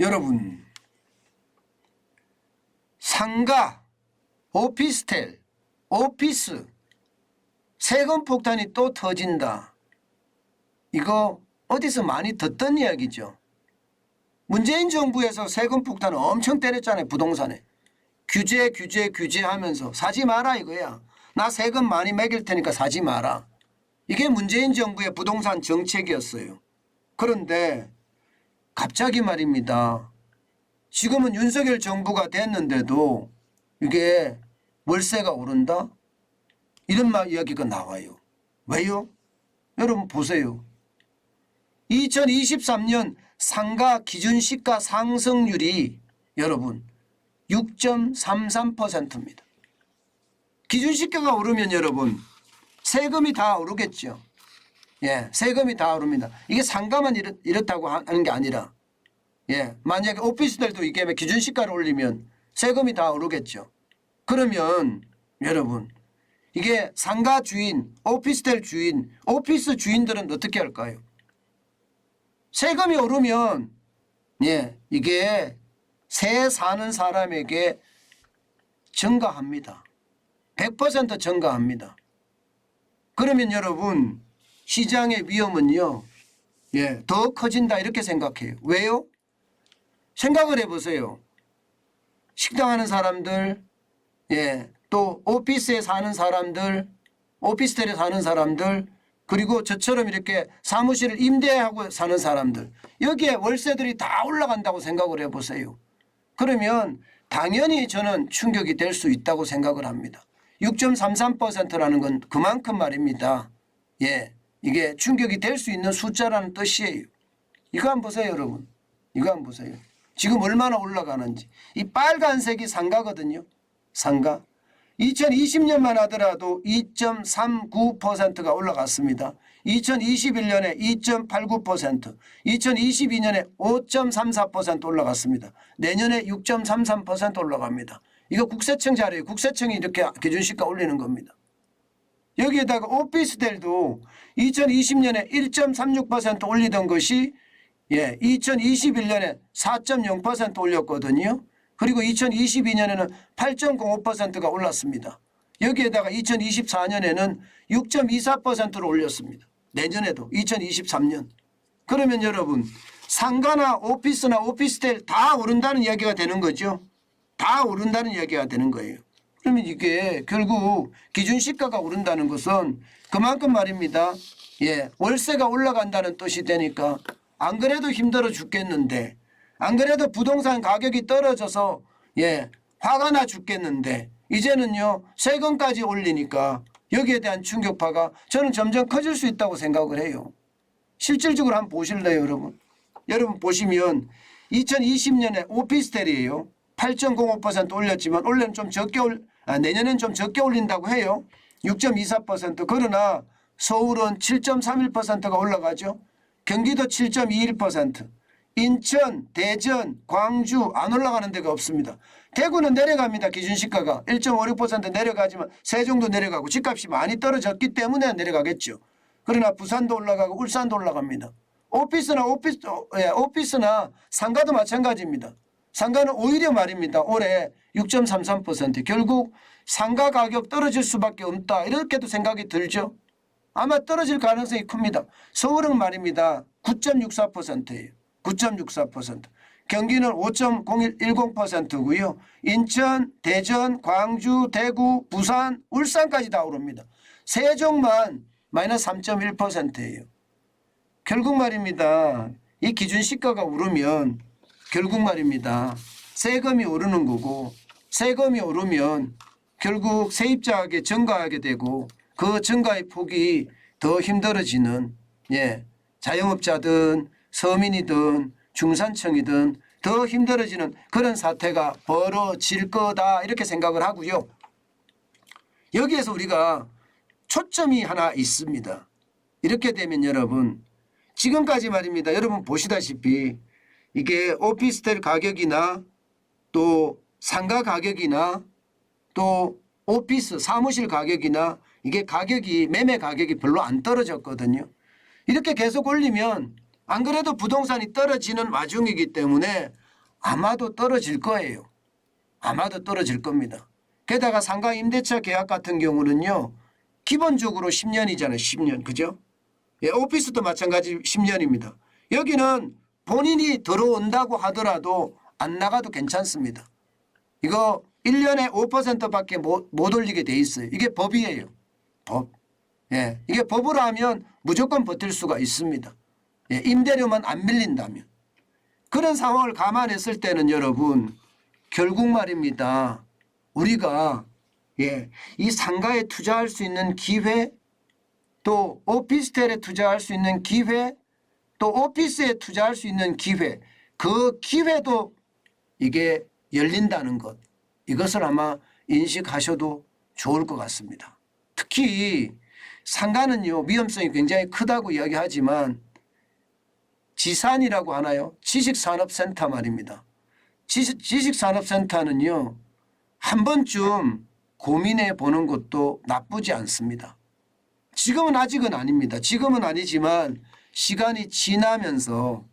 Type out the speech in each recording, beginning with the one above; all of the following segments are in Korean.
여러분, 상가, 오피스텔, 오피스 세금 폭탄이 또 터진다. 이거 어디서 많이 듣던 이야기죠. 문재인 정부에서 세금 폭탄을 엄청 때렸잖아요. 부동산에. 규제하면서 사지 마라 이거야. 나 세금 많이 매길 테니까 사지 마라. 이게 문재인 정부의 부동산 정책이었어요. 그런데 갑자기 말입니다. 지금은 윤석열 정부가 됐는데도 이게 월세가 오른다? 이런 이야기가 나와요. 왜요? 여러분 보세요. 2023년 상가 기준시가 상승률이 여러분 6.33%입니다. 기준시가가 오르면 여러분 세금이 다 오르겠죠. 예, 세금이 다 오릅니다. 이게 상가만 이렇다고 하는 게 아니라 예, 만약에 오피스텔도 이게 기준시가를 올리면 세금이 다 오르겠죠. 그러면 여러분 이게 상가 주인, 오피스텔 주인, 오피스 주인들은 어떻게 할까요? 세금이 오르면 예, 이게 새 사는 사람에게 증가합니다. 100% 증가합니다. 그러면 여러분 시장의 위험은요, 예, 더 커진다 이렇게 생각해요. 왜요? 생각을 해보세요. 식당 하는 사람들, 예, 또 오피스에 사는 사람들, 오피스텔에 사는 사람들, 그리고 저처럼 이렇게 사무실을 임대하고 사는 사람들, 여기에 월세들이 다 올라간다고 생각을 해보세요. 그러면 당연히 저는 충격이 될 수 있다고 생각을 합니다. 6.33%라는 건 그만큼 말입니다. 예, 이게 충격이 될 수 있는 숫자라는 뜻이에요. 이거 한번 보세요, 여러분. 이거 한번 보세요. 지금 얼마나 올라가는지. 이 빨간색이 상가거든요. 상가. 2020년만 하더라도 2.39%가 올라갔습니다. 2021년에 2.89%, 2022년에 5.34% 올라갔습니다. 내년에 6.33% 올라갑니다. 이거 국세청 자료예요. 국세청이 이렇게 기준시가 올리는 겁니다. 여기에다가 오피스텔도 2020년에 1.36% 올리던 것이 예, 2021년에 4.0% 올렸거든요. 그리고 2022년에는 8.05%가 올랐습니다. 여기에다가 2024년에는 6.24%로 올렸습니다. 내년에도 2023년. 그러면 여러분 상가나 오피스나 오피스텔 다 오른다는 이야기가 되는 거죠. 다 오른다는 이야기가 되는 거예요. 그러면 이게 결국 기준시가가 오른다는 것은 그만큼 말입니다. 예, 월세가 올라간다는 뜻이 되니까 안 그래도 힘들어 죽겠는데, 안 그래도 부동산 가격이 떨어져서 예, 화가 나 죽겠는데 이제는요 세금까지 올리니까 여기에 대한 충격파가 저는 점점 커질 수 있다고 생각을 해요. 실질적으로 한번 보실래요, 여러분? 여러분 보시면 2020년에 오피스텔이에요. 8.05% 올렸지만 올해는 좀 적게 내년엔 좀 적게 올린다고 해요. 6.24%. 그러나 서울은 7.31%가 올라가죠. 경기도 7.21%. 인천, 대전, 광주 안 올라가는 데가 없습니다. 대구는 내려갑니다. 기준시가가 1.56% 내려가지만 세종도 내려가고 집값이 많이 떨어졌기 때문에 내려가겠죠. 그러나 부산도 올라가고 울산도 올라갑니다. 오피스나 상가도 마찬가지입니다. 상가는 오히려 말입니다. 올해 6.33%. 결국 상가 가격 떨어질 수밖에 없다. 이렇게도 생각이 들죠. 아마 떨어질 가능성이 큽니다. 서울은 말입니다. 9.64%예요. 9.64%. 경기는 5.10%고요. 인천, 대전, 광주, 대구, 부산, 울산까지 다 오릅니다. 세종만 마이너스 3.1%예요. 결국 말입니다. 이 기준시가가 오르면 결국 말입니다. 세금이 오르는 거고, 세금이 오르면 결국 세입자에게 증가하게 되고 그 증가의 폭이 더 힘들어지는, 예, 자영업자든 서민이든 중산층이든 더 힘들어지는 그런 사태가 벌어질 거다 이렇게 생각을 하고요. 여기에서 우리가 초점이 하나 있습니다. 이렇게 되면 여러분 지금까지 말입니다. 여러분 보시다시피 이게 오피스텔 가격이나 또 상가 가격이나 또 오피스 사무실 가격이나 이게 가격이 매매 가격이 별로 안 떨어졌거든요. 이렇게 계속 올리면 안 그래도 부동산이 떨어지는 와중이기 때문에 아마도 떨어질 거예요. 아마도 떨어질 겁니다. 게다가 상가 임대차 계약 같은 경우는요. 기본적으로 10년이잖아요. 10년. 그죠? 예, 오피스도 마찬가지 10년입니다. 여기는 본인이 들어온다고 하더라도 안 나가도 괜찮습니다. 이거 1년에 5%밖에 못 올리게 돼 있어요. 이게 법이에요. 법. 예, 이게 법으로 하면 무조건 버틸 수가 있습니다. 예, 임대료만 안 밀린다면. 그런 상황을 감안했을 때는 여러분 결국 말입니다. 우리가 이 상가에 투자할 수 있는 기회, 또 오피스텔에 투자할 수 있는 기회, 또 오피스에 투자할 수 있는 기회, 그 기회도 이게 열린다는 것, 이것을 아마 인식하셔도 좋을 것 같습니다. 특히 상가는요 위험성이 굉장히 크다고 이야기하지만 지산이라고 하나요? 지식산업센터 말입니다. 지식산업센터는요 한 번쯤 고민해 보는 것도 나쁘지 않습니다. 지금은 아직은 아닙니다. 지금은 아니지만 시간이 지나면서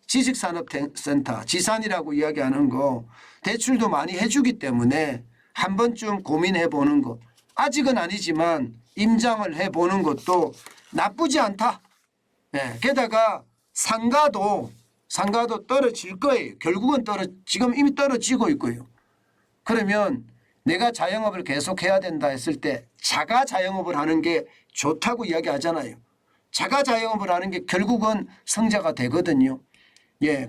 지식산업센터 지산이라고 이야기하는 거 대출도 많이 해주기 때문에 한 번쯤 고민해 보는 것, 아직은 아니지만 임장을 해보는 것도 나쁘지 않다. 게다가 상가도 떨어질 거예요. 결국은 지금 이미 떨어지고 있고요. 그러면 내가 자영업을 계속해야 된다 했을 때 자가 자영업을 하는 게 좋다고 이야기하잖아요. 자가 자영업을 하는 게 결국은 성자가 되거든요.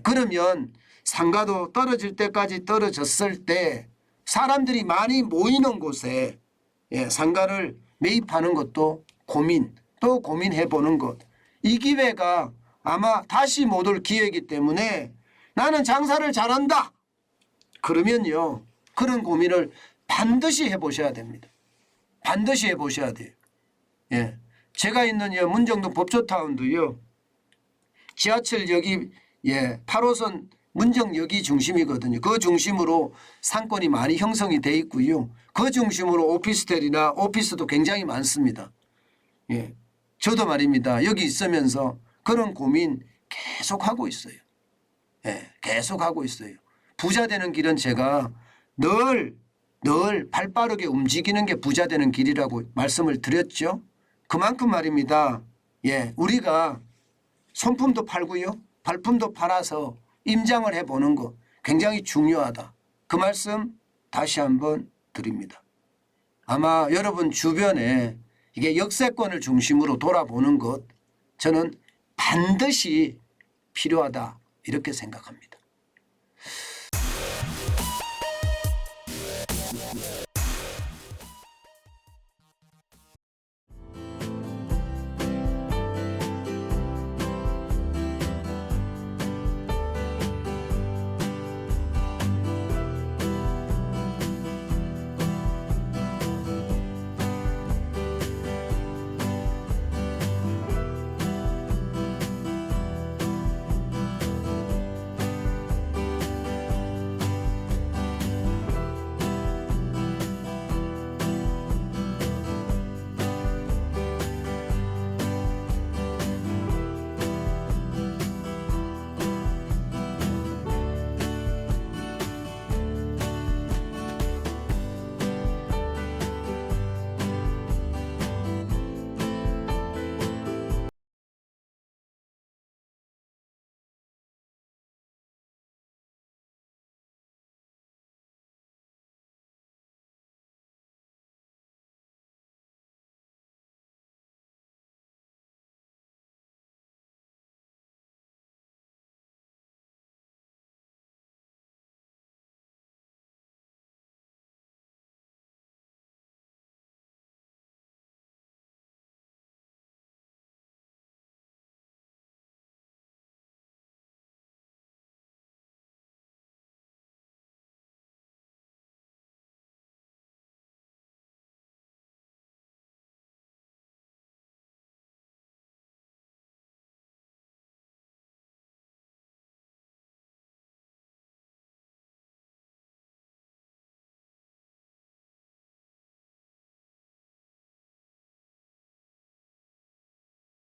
그러면 상가도 떨어질 때까지 떨어졌을 때 사람들이 많이 모이는 곳에 상가를 매입하는 것도 또 고민해 보는 것. 이 기회가 아마 다시 못 올 기회이기 때문에 나는 장사를 잘한다. 그러면요. 그런 고민을 반드시 해보셔야 됩니다. 반드시 해보셔야 돼요. 제가 있는 문정동 법조타운도요. 지하철역이 8호선 문정역이 중심이거든요. 그 중심으로 상권이 많이 형성이 돼 있고요. 그 중심으로 오피스텔이나 오피스도 굉장히 많습니다. 저도 말입니다. 여기 있으면서 그런 고민 계속하고 있어요. 계속하고 있어요. 부자 되는 길은 제가 늘 발빠르게 움직이는 게 부자 되는 길이라고 말씀을 드렸죠. 그만큼 말입니다. 우리가 손품도 팔고요. 발품도 팔아서 임장을 해보는 것 굉장히 중요하다. 그 말씀 다시 한번 드립니다. 아마 여러분 주변에 이게 역세권을 중심으로 돌아보는 것 저는 반드시 필요하다 이렇게 생각합니다.